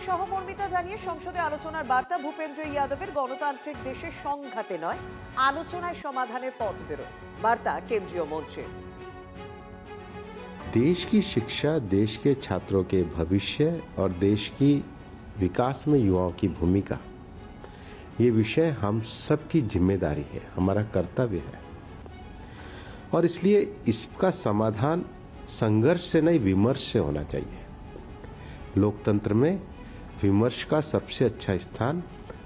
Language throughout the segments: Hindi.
সহমর্মিতা জানিয়ে সংসদে আলোচনার বার্তা ভূপেন্দ্র যাদবের গণতান্ত্রিক দেশে সংঘাতে নয় আলোচনায় সমাধানের পথ বেরোয় বার্তা কেন্দ্রীয় মন্ত্রীর। देश की शिक्षा देश के छात्रों के भविष्य और देश की विकास में युवाओं की भूमिका, ये विषय हम सबकी जिम्मेदारी है, हमारा कर्तव्य है और इसलिए इसका समाधान संघर्ष से नहीं विमर्श से होना चाहिए। लोकतंत्र में विमर्श का सबसे अच्छा स्थान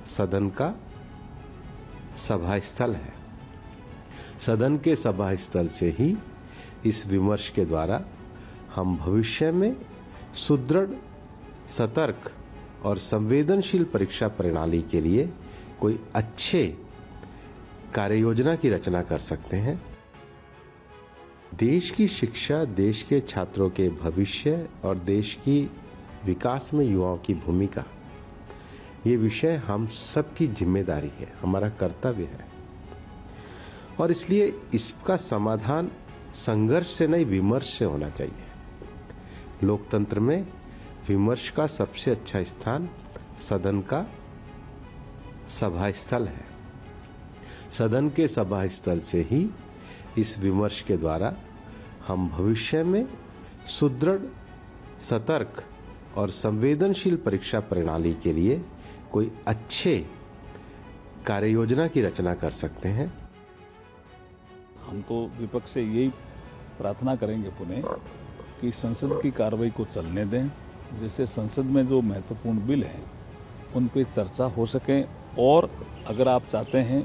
सदन का सभा स्थल है। सदन के सभा स्थल से ही इस विमर्श के द्वारा हम भविष्य में सुदृढ़, सतर्क और संवेदनशील परीक्षा प्रणाली के लिए कोई अच्छे कार्ययोजना की रचना कर सकते हैं। देश की शिक्षा देश के छात्रों के भविष्य और देश की विकास में युवाओं की भूमिका, ये विषय हम सबकी जिम्मेदारी है, हमारा कर्तव्य है और इसलिए इसका समाधान संघर्ष से नहीं विमर्श से होना चाहिए। लोकतंत्र में विमर्श का सबसे अच्छा स्थान सदन का सभा स्थल है। सदन के सभा स्थल से ही इस विमर्श के द्वारा हम भविष्य में सुदृढ़, सतर्क और संवेदनशील परीक्षा प्रणाली के लिए कोई अच्छे कार्ययोजना की रचना कर सकते हैं। हम तो विपक्ष से यही प्रार्थना करेंगे पुनः कि संसद की कार्रवाई को चलने दें, जिससे संसद में जो महत्वपूर्ण बिल हैं उन पे चर्चा हो सके। और अगर आप चाहते हैं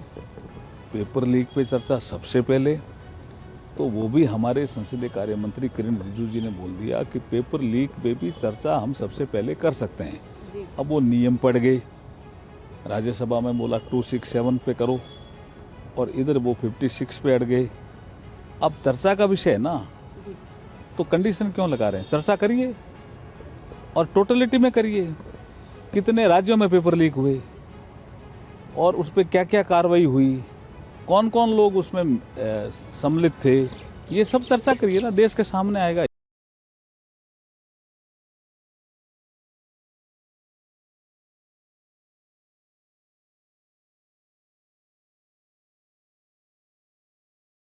पेपर लीक पे चर्चा सबसे पहले, तो वो भी हमारे संसदीय कार्य मंत्री किरण रिजिजू जी ने बोल दिया कि पेपर लीक पे भी चर्चा हम सबसे पहले कर सकते हैं। अब वो नियम पड़ गए, राज्यसभा में बोला 267 पे करो और इधर वो 56 पे अड़ गए। अब चर्चा का विषय है ना, तो कंडीशन क्यों लगा रहे हैं? चर्चा करिए और टोटलिटी में करिए, कितने राज्यों में पेपर लीक हुए और उस पर क्या क्या कार्रवाई हुई, कौन कौन लोग उसमें सम्मिलित थे, ये सब चर्चा करिए ना, देश के सामने आएगा।